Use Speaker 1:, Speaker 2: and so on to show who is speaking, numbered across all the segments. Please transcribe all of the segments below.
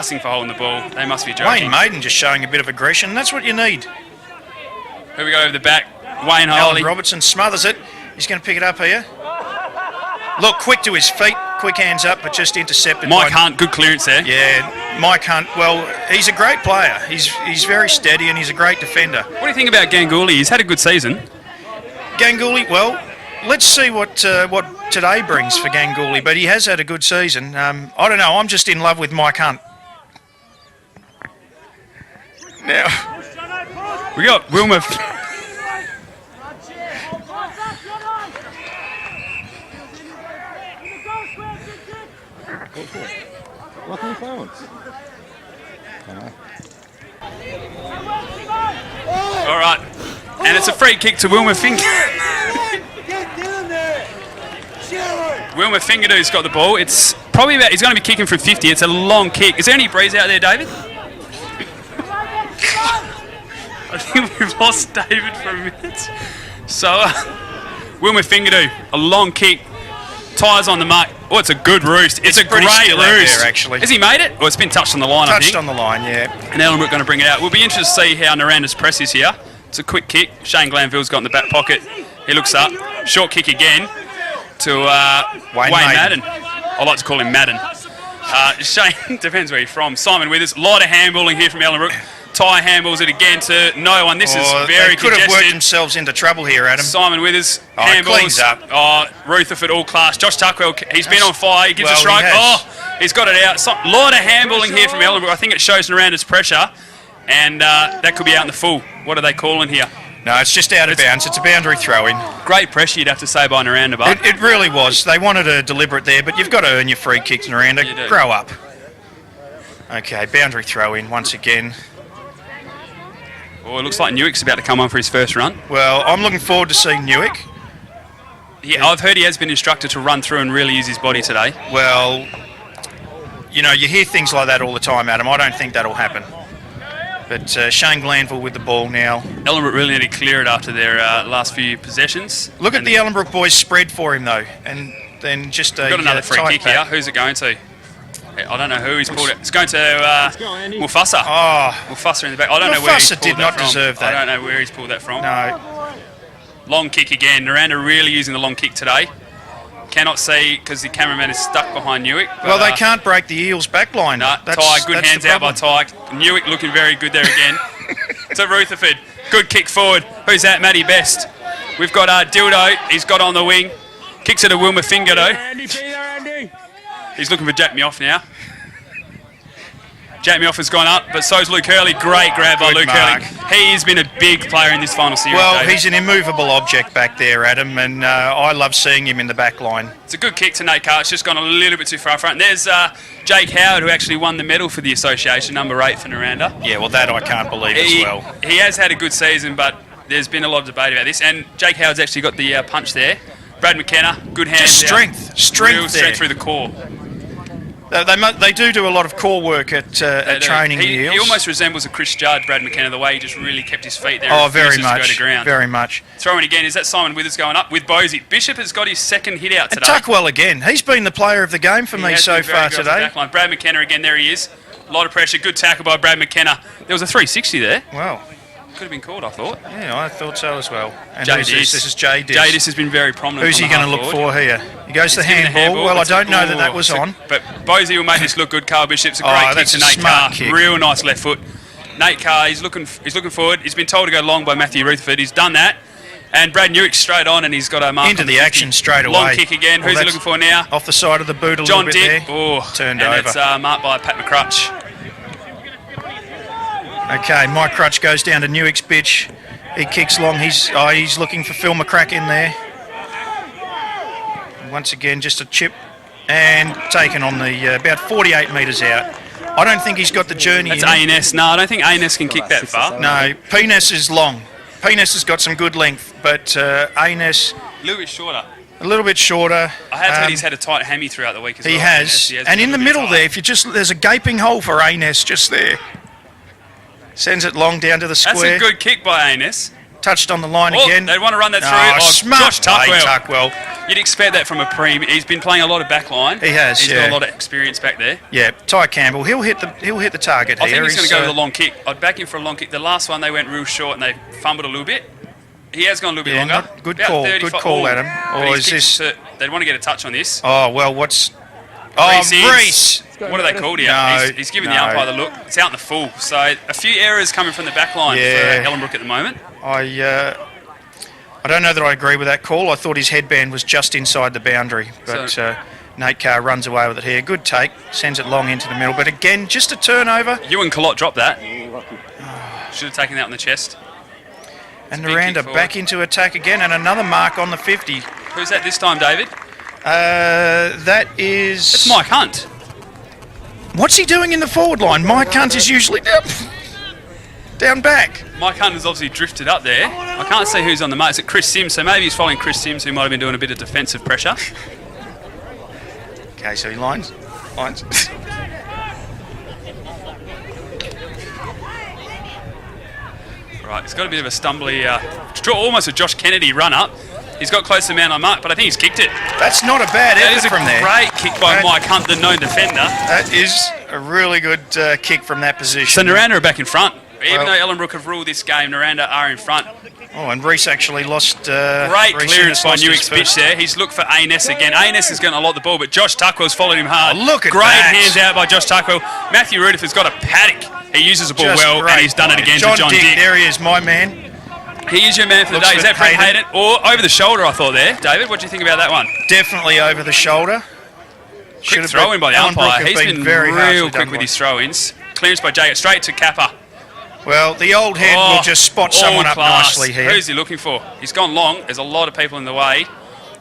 Speaker 1: fussing for holding the ball. They must be joking.
Speaker 2: Wayne Maiden just showing a bit of aggression. That's what you need.
Speaker 1: Here we go over the back. Wayne
Speaker 2: Alan
Speaker 1: Harley.
Speaker 2: Robertson smothers it. He's going to pick it up here. Look, quick to his feet. Quick hands up, but just intercepted.
Speaker 1: Mike Hunt, good clearance there.
Speaker 2: Yeah, Mike Hunt, well, he's a great player. He's very steady and he's a great defender.
Speaker 1: What do you think about Ganguly? He's had a good season.
Speaker 2: Ganguly, well, let's see what today brings for Ganguly, but he has had a good season. I don't know, I'm just in love with Mike Hunt. Now,
Speaker 1: we got Wilmer. All right, and it's a free kick to Wilmer Finger. Wilmer Fingerdo's got the ball. It's probably about, he's going to be kicking from 50. It's a long kick. Is there any breeze out there, David? I think we've lost David for a minute. So, Wilmer Fingerdo, a long kick. Tyres on the mark. Oh, it's a good roost. It's a great roost.
Speaker 2: There, actually.
Speaker 1: Has he made it? Well, it's been touched on the line, I think.
Speaker 2: Touched on the line, yeah.
Speaker 1: And Ellenbrook going to bring it out. We'll be interested to see how Noranda's press is here. It's a quick kick. Shane Glanville's got in the back pocket. He looks up. Short kick again to Wayne Madden. I like to call him Madden. Shane, depends where you're from. Simon Withers. A lot of handballing here from Ellenbrook. Ty handballs it again to no one. This is very
Speaker 2: they could
Speaker 1: congested.
Speaker 2: have worked themselves into trouble here, Adam.
Speaker 1: Simon Withers, handballs.
Speaker 2: Cleans up.
Speaker 1: Rutherford, all class. Josh Tuckwell, he's been on fire. He gives a strike. He's got it out. A lot of handballing here from Ellenbrook. I think it shows Noranda's pressure, and that could be out in the full. What are they calling here?
Speaker 2: No, it's just out of bounds. It's a boundary throw-in.
Speaker 1: Great pressure, you'd have to say, by Noranda, but
Speaker 2: it really was. They wanted to deliver it there, but you've got to earn your free kicks, Noranda. Grow up. Okay, boundary throw-in once again.
Speaker 1: Oh, it looks like Newick's about to come on for his first run.
Speaker 2: Well, I'm looking forward to seeing Newick.
Speaker 1: Yeah, I've heard he has been instructed to run through and really use his body today.
Speaker 2: Well, you know, you hear things like that all the time, Adam. I don't think that'll happen. But Shane Glanville with the ball now.
Speaker 1: Ellenbrook really need to clear it after their last few possessions.
Speaker 2: Look at the Ellenbrook boys spread for him, though. And then just a
Speaker 1: got another free kick here. Who's it going to? I don't know who he's pulled it. It's going to Mufasa. Mufasa in the back. I don't know where he's pulled
Speaker 2: did not deserve that.
Speaker 1: I don't know where he's pulled that from.
Speaker 2: No.
Speaker 1: Long kick again. Noranda really using the long kick today. Cannot see because the cameraman is stuck behind Newick.
Speaker 2: Well, they can't break the Eels' back line.
Speaker 1: No, Ty, good hands out by Ty. Newick looking very good there again. To Rutherford. Good kick forward. Who's that? Matty Best. We've got Dildo. He's got on the wing. Kicks it to Wilmer Fingerdo. He's looking for Jack Me Off now. Jack Me Off has gone up, but so's Luke Hurley. Great grab by Luke Hurley. He has been a big player in this final series.
Speaker 2: Well,
Speaker 1: David.
Speaker 2: He's an immovable object back there, Adam, and I love seeing him in the back line.
Speaker 1: It's a good kick to Nate Carr. It's just gone a little bit too far front. And there's Jake Howard, who actually won the medal for the association, number 8 for Noranda.
Speaker 2: Yeah, well, that I can't believe as well.
Speaker 1: He has had a good season, but there's been a lot of debate about this. And Jake Howard's actually got the punch there. Brad McKenna, good hands.
Speaker 2: Just strength.
Speaker 1: Real strength through the core.
Speaker 2: They do a lot of core work at training the Eels.
Speaker 1: He almost resembles a Chris Judd, Brad McKenna, the way he just really kept his feet there.
Speaker 2: Oh, very much.
Speaker 1: To go to ground.
Speaker 2: Very much.
Speaker 1: Throwing again. Is that Simon Withers going up with Bosey? Bishop has got his second hit out today.
Speaker 2: And Tuckwell again. He's been the player of the game for me so far today.
Speaker 1: Brad McKenna again. There he is. A lot of pressure. Good tackle by Brad McKenna. There was a 360 there.
Speaker 2: Wow.
Speaker 1: Could have been called, I thought.
Speaker 2: Yeah, I thought so as well. And
Speaker 1: this
Speaker 2: is Jay Diss.
Speaker 1: Jay Diss has been very prominent.
Speaker 2: Who's he going to look for here? He goes to handball. Well, I don't know that was on.
Speaker 1: But Bosey will make this look good. Carl Bishop's a great kick to Nate Carr. Real nice left foot. Nate Carr, he's looking forward. He's been told to go long by Matthew Rutherford. He's done that. And Brad Newick straight on, and he's got a mark
Speaker 2: into the action straight away.
Speaker 1: Long kick again. Who's he looking for now?
Speaker 2: Off the side of the boot a
Speaker 1: little
Speaker 2: bit there.
Speaker 1: Turned over. And it's marked by Pat McCrutch.
Speaker 2: Okay, Mike Crutch goes down to Newick's pitch. He kicks long. He's looking for Phil McCracken there. Once again, just a chip and taken on the about 48 metres out. I don't think he's got the journey.
Speaker 1: That's ANS. No, I don't think ANS can kick that far.
Speaker 2: No, Penis is long. Penis has got some good length, but ANS
Speaker 1: a little bit shorter.
Speaker 2: A little bit shorter.
Speaker 1: I have heard he's had a tight hammy throughout the week as well.
Speaker 2: He has and in the middle there, there's a gaping hole for ANS just there. Sends it long down to the square.
Speaker 1: That's a good kick by ANS.
Speaker 2: touched on the line again.
Speaker 1: They want to run that through.
Speaker 2: Smart
Speaker 1: Josh
Speaker 2: Tuckwell.
Speaker 1: You'd expect that from a Preem. He's been playing a lot of back line.
Speaker 2: He has,
Speaker 1: He's got a lot of experience back there.
Speaker 2: Yeah, Ty Campbell, he'll hit the target
Speaker 1: I
Speaker 2: here.
Speaker 1: think he's going to go with a long kick. I'd back him for a long kick. The last one, they went real short and they fumbled a little bit. He has gone a little bit longer.
Speaker 2: Good call, Adam.
Speaker 1: Or is this... They want to get a touch on this.
Speaker 2: Oh, well, what's... Oh, Reese!
Speaker 1: What are they called here?
Speaker 2: No,
Speaker 1: he's giving the umpire the look. It's out in the full. So a few errors coming from the back line for Ellenbrook at the moment.
Speaker 2: I don't know that I agree with that call. I thought his headband was just inside the boundary. But Nate Carr runs away with it here. Good take. Sends it long into the middle. But again, just a turnover.
Speaker 1: Ewan Collott dropped that. Should have taken that on the chest.
Speaker 2: And Noranda back into attack again. And another mark on the 50.
Speaker 1: Who's that this time, David?
Speaker 2: That is...
Speaker 1: It's Mike Hunt.
Speaker 2: What's he doing in the forward line? Mike Hunt is usually down back.
Speaker 1: Mike Hunt has obviously drifted up there. I can't see who's on the mark. Is it Chris Sims? So maybe he's following Chris Sims, who might have been doing a bit of defensive pressure.
Speaker 2: Okay, so he lines.
Speaker 1: Right, he's got a bit of a stumbly, almost a Josh Kennedy run up. He's got close to the man on mark, but I think he's kicked it.
Speaker 2: That's not a bad effort from there.
Speaker 1: That is a great kick by Mike Hunt, the known defender.
Speaker 2: That is a really good kick from that position.
Speaker 1: So Noranda are back in front. Even though Ellenbrook have ruled this game, Noranda are in front.
Speaker 2: Oh, and Reese actually lost...
Speaker 1: Great clearance by Newick's pitch there. He's looked for A-Ness again. A-Ness is going to lot the ball, but Josh Tuckwell's followed him hard.
Speaker 2: Oh, look at
Speaker 1: Great
Speaker 2: that.
Speaker 1: hands out by Josh Tuckwell. Matthew Rudolph has got a paddock. He uses the ball well, and he's done it again to John Dick.
Speaker 2: There he is, my man.
Speaker 1: He is your man for the day. Is that Brent Hayden? Or over the shoulder, I thought there. David, what do you think about that one?
Speaker 2: Definitely over the shoulder.
Speaker 1: Quick throw-in by the umpire. He's been real quick with his throw-ins. Clearance by Jaggett, straight to Kappa.
Speaker 2: Well, the old head will just spot someone up nicely here.
Speaker 1: Who's he looking for? He's gone long. There's a lot of people in the way.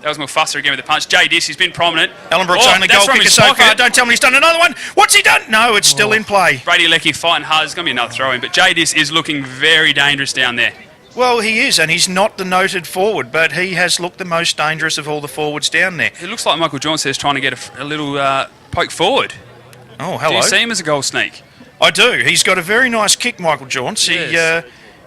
Speaker 1: That was Mufasa again with the punch. Jay Diss, he's been prominent.
Speaker 2: Ellenbrook's only goal kicker so far. Don't tell me he's done another one. What's he done? No, it's still in play.
Speaker 1: Brady Leckie fighting hard. There's going to be another throw-in. But Jay Diss is looking very dangerous down there.
Speaker 2: Well, he is, and he's not the noted forward, but he has looked the most dangerous of all the forwards down there.
Speaker 1: It looks like Michael Johnson is trying to get a little poke forward.
Speaker 2: Oh, hello.
Speaker 1: Do you see him as a goal sneak?
Speaker 2: I do. He's got a very nice kick, Michael Jones.
Speaker 1: Yes.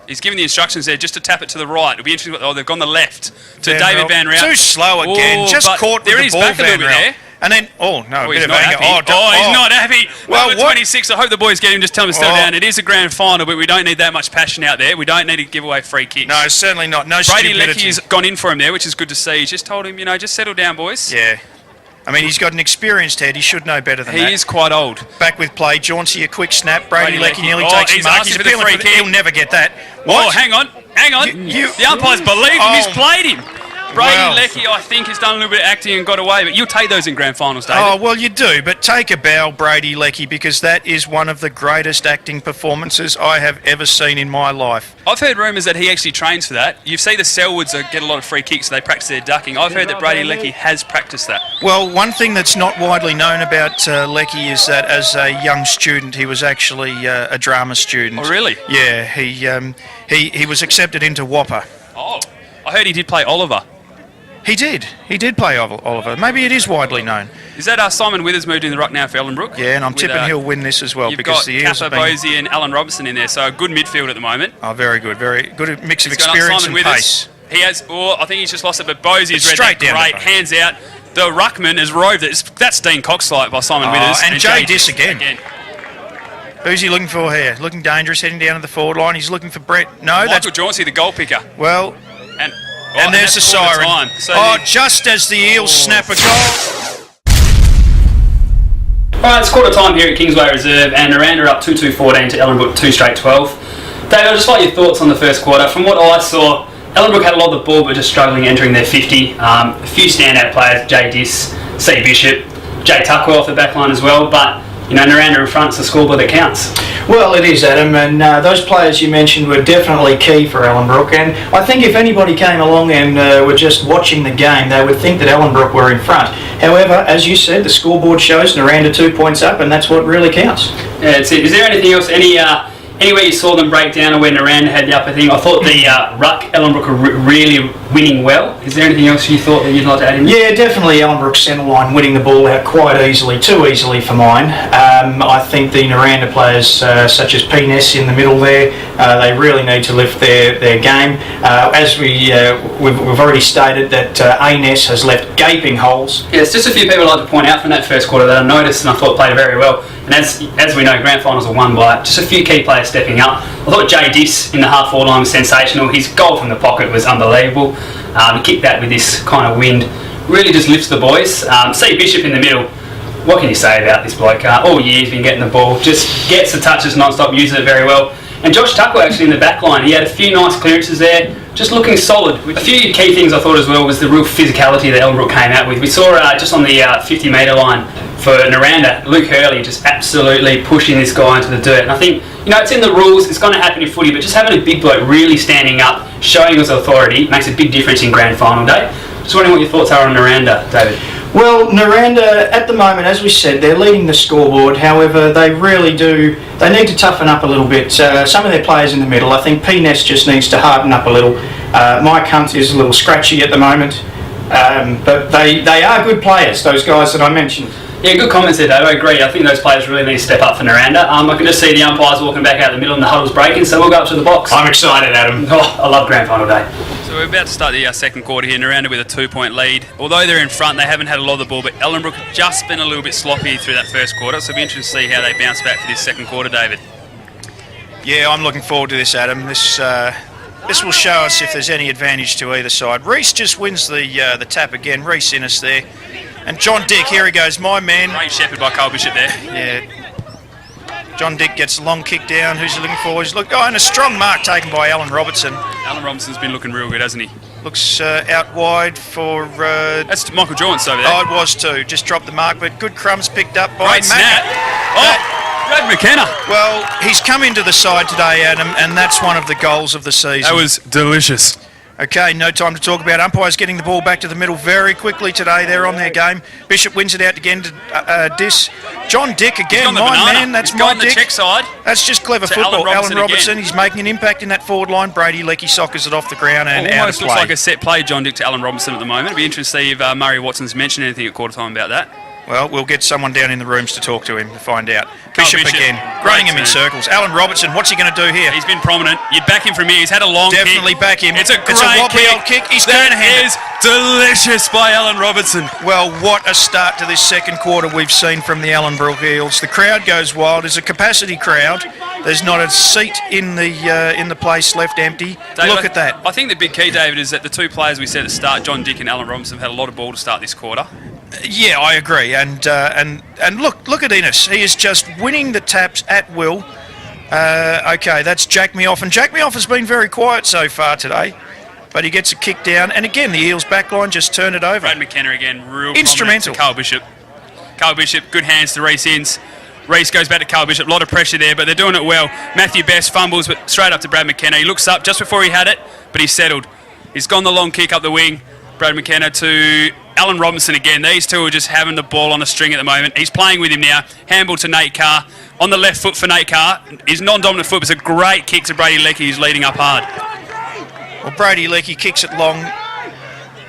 Speaker 1: He's given the instructions there just to tap it to the right. It'll be interesting. Oh, they've gone the left to David Van Rout.
Speaker 2: Too slow again. Just caught with the ball, Van Rout. And then, a bit of anger.
Speaker 1: He's not happy.
Speaker 2: Well,
Speaker 1: Number 26. I hope the boys get him. Just tell him to settle down. It is a grand final, but we don't need that much passion out there. We don't need to give away free kicks.
Speaker 2: No, certainly not. No
Speaker 1: Brady
Speaker 2: stupidity.
Speaker 1: Leckie has gone in for him there, which is good to see. He's just told him, just settle down, boys.
Speaker 2: Yeah. I mean, he's got an experienced head. He should know better than that.
Speaker 1: He is quite old.
Speaker 2: Back with play. Jauncey, a quick snap. Brady Leckie nearly takes him mark. He's appealing for the He'll never get that.
Speaker 1: What? Oh, hang on. The umpires believe him. He's played him. Brady Leckie, I think, has done a little bit of acting and got away, but you'll take those in grand finals, David.
Speaker 2: Oh, well, you do, but take a bow, Brady Leckie, because that is one of the greatest acting performances I have ever seen in my life.
Speaker 1: I've heard rumours that he actually trains for that. You see the Selwoods get a lot of free kicks, so they practice their ducking. I've heard that Brady Leckie has practiced that.
Speaker 2: Well, one thing that's not widely known about Leckie is that as a young student, he was actually a drama student.
Speaker 1: Oh, really?
Speaker 2: Yeah, he was accepted into Whopper.
Speaker 1: Oh, I heard he did play Oliver.
Speaker 2: He did play Oliver. Maybe it is widely known.
Speaker 1: Is that Simon Withers moved in the ruck now for Ellenbrook?
Speaker 2: Yeah, and I'm tipping he'll win this as well because the Eels have been...
Speaker 1: You've got Kappa, Bosey and Alan Robertson in there, so a good midfield at the moment.
Speaker 2: Oh, very good mix of experience and pace.
Speaker 1: He has, I think he's just lost it, but Bosey has read that great, hands out. The ruckman has roved it. That's Dean Coxlight by Simon Withers.
Speaker 2: And Jay Diss again. Who's he looking for here? Looking dangerous, heading down to the forward line. He's looking for Brett. No,
Speaker 1: Michael Jauncey, the goal picker.
Speaker 2: Well... And there's the siren. So just as the Eels snap a goal.
Speaker 1: Alright, it's quarter time here at Kingsway Reserve, and Noranda up 2-2-14 to Ellenbrook 2 straight 12. David, I'd just like your thoughts on the first quarter. From what I saw, Ellenbrook had a lot of the ball, but just struggling entering their 50. A few standout players, Jay Diss, C. Bishop, Jay Tuckwell off the back line as well, but Noranda in front, it's the scoreboard that counts.
Speaker 3: Well, it is, Adam, and those players you mentioned were definitely key for Ellenbrook, and I think if anybody came along and were just watching the game, they would think that Ellenbrook were in front. However, as you said, the scoreboard shows Noranda 2 points up, and that's what really counts.
Speaker 1: Yeah, that's it. Is there anything else, anywhere you saw them break down or where Noranda had the upper thing? I thought the ruck, Ellenbrook were really
Speaker 4: winning well. Is there anything else you thought that you'd like to add in?
Speaker 3: Yeah, definitely Ellenbrook centre line winning the ball out quite easily, too easily for mine. I think the Noranda players, such as P-Ness in the middle there, they really need to lift their game. As we've already stated that A-Ness has left gaping holes.
Speaker 4: Yeah, it's just a few people I'd like to point out from that first quarter that I noticed and I thought played very well. And as we know, grand finals are won by just a few key players stepping up. I thought Jay Dis in the half-forward line was sensational. His goal from the pocket was unbelievable. He kicked that with this kind of wind. Really just lifts the boys. See Bishop in the middle. What can you say about this bloke? All year he's been getting the ball, just gets the touches non-stop, uses it very well. And Josh Tucker actually in the back line, he had a few nice clearances there, just looking solid. A few key things I thought as well was the real physicality that Ellenbrook came out with. We saw just on the 50-metre line for Noranda, Luke Hurley just absolutely pushing this guy into the dirt. And I think, it's in the rules, it's going to happen in footy, but just having a big bloke really standing up, showing his authority, makes a big difference in grand final day. Just wondering what your thoughts are on Noranda, David.
Speaker 3: Well, Noranda, at the moment, as we said, they're leading the scoreboard. However, they really do, they need to toughen up a little bit. Some of their players in the middle, I think P-Ness just needs to harden up a little. Mike Hunt is a little scratchy at the moment. But they are good players, those guys that I mentioned.
Speaker 4: Yeah, good comments there, Dave. I agree. I think those players really need to step up for Noranda. I can just see the umpires walking back out the middle and the huddle's breaking, so we'll go up to the box.
Speaker 3: I'm excited, Adam.
Speaker 4: Oh, I love grand final day.
Speaker 1: So we're about to start the second quarter here. Noranda with a 2-point lead. Although they're in front, they haven't had a lot of the ball, but Ellenbrook have just been a little bit sloppy through that first quarter, so it'll be interesting to see how they bounce back for this second quarter, David.
Speaker 2: Yeah, I'm looking forward to this, Adam. This will show us if there's any advantage to either side. Reese just wins the tap again. Reese Innes there. And John Dick, here he goes, my man.
Speaker 1: Great shepherd by Carl Bishop there.
Speaker 2: Yeah. John Dick gets a long kick down. Who's he looking for? And a strong mark taken by Alan Robertson.
Speaker 1: Alan Robinson's been looking real good, hasn't he?
Speaker 2: Looks out wide for...
Speaker 1: That's Michael Jordan over there.
Speaker 2: Oh, it was too. Just dropped the mark, but good crumbs picked up by
Speaker 1: Great snap. Brad McKenna.
Speaker 2: Well, he's come into the side today, Adam, and that's one of the goals of the season.
Speaker 1: That was delicious.
Speaker 2: Okay, no time to talk about umpires getting the ball back to the middle very quickly today. They're on their game. Bishop wins it out again to Dis. John Dick again, my man. That's my Dick.
Speaker 1: The check side.
Speaker 2: That's just clever football. Alan Robertson, he's making an impact in that forward line. Brady Leakey soccers it off the ground and out of
Speaker 1: almost
Speaker 2: play.
Speaker 1: Looks like a set play, John Dick to Alan Robinson at the moment. It'll be interesting to see if Murray Watson's mentioned anything at quarter time about that.
Speaker 2: Well, we'll get someone down in the rooms to talk to him to find out. Bishop again, running him in circles. Alan Robertson, what's he going to do here?
Speaker 1: He's been prominent. You'd back him from here. He's had a long kick.
Speaker 2: Definitely back him.
Speaker 1: It's a great
Speaker 2: wobbly old kick. He's going to hand
Speaker 1: it. Delicious by Alan Robertson.
Speaker 2: Well, what a start to this second quarter we've seen from the Ellenbrook Eels. The crowd goes wild. It's a capacity crowd. There's not a seat in the place left empty.
Speaker 1: David,
Speaker 2: Look at that.
Speaker 1: I think the big key, David, is that the two players we said at the start, John Dick and Alan Robinson, have had a lot of ball to start this quarter.
Speaker 2: Yeah, I agree. And look at Innes. He is just winning the taps at will. Okay, that's Jack Me Off. And Jack Me Off has been very quiet so far today. But he gets a kick down. And again, the Eels backline just turned it over.
Speaker 1: Brad McKenna again, real
Speaker 2: instrumental.
Speaker 1: To Carl Bishop. Carl Bishop, good hands to Reese Innes. Reese goes back to Carl Bishop. A lot of pressure there, but they're doing it well. Matthew Best fumbles, but straight up to Brad McKenna. He looks up just before he had it, but he's settled. He's gone the long kick up the wing. Brad McKenna to Alan Robinson again. These two are just having the ball on a string at the moment. He's playing with him now. Handball to Nate Carr. On the left foot for Nate Carr. His non-dominant foot, but it's a great kick to Brady Leakey, who's leading up hard.
Speaker 2: Well, Brady Leakey kicks it long,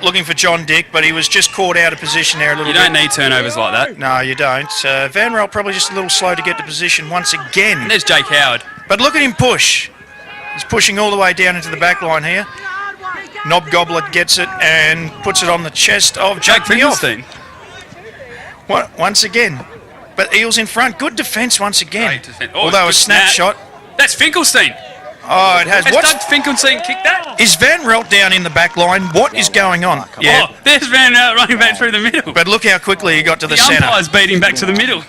Speaker 2: looking for John Dick, but he was just caught out of position there a little bit.
Speaker 1: You don't need turnovers like that.
Speaker 2: No, you don't. Van Rel probably just a little slow to get to position once again.
Speaker 1: And there's Jake Howard.
Speaker 2: But look at him push. He's pushing all the way down into the back line here. Knob Goblet gets it and puts it on the chest of Jake Finkelstein. Once again. But Eels in front. Good defence once again. Although a snapshot.
Speaker 1: That's Finkelstein.
Speaker 2: Oh, it has.
Speaker 1: Has Doug Finkelstein kicked that?
Speaker 2: Is Van Relt down in the back line? What is going on?
Speaker 1: Yeah. Oh, there's Van Relt running back through the middle.
Speaker 2: But look how quickly he got to the centre.
Speaker 1: The umpire's beating back to the middle.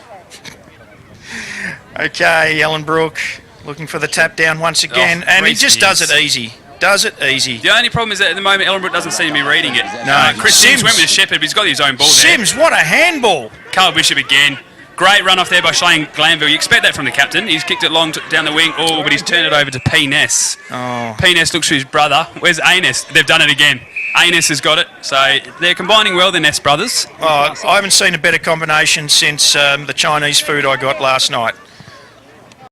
Speaker 2: Okay, Ellenbrook looking for the tap down once again. And he just does it easy. Does it easy.
Speaker 1: The only problem is that at the moment Ellenbrook doesn't seem to be reading it.
Speaker 2: No,
Speaker 1: Chris Sims went with the Shepherd, but he's got his own ball there.
Speaker 2: Sims, what a handball.
Speaker 1: Carl Bishop again. Great run off there by Shane Glanville. You expect that from the captain. He's kicked it long down the wing. Oh, but he's turned it over to P-Ness.
Speaker 2: Oh.
Speaker 1: P-Ness looks to his brother. Where's A-Ness? They've done it again. A-Ness has got it. So they're combining well, the Ness brothers.
Speaker 2: Oh, I haven't seen a better combination since the Chinese food I got last night.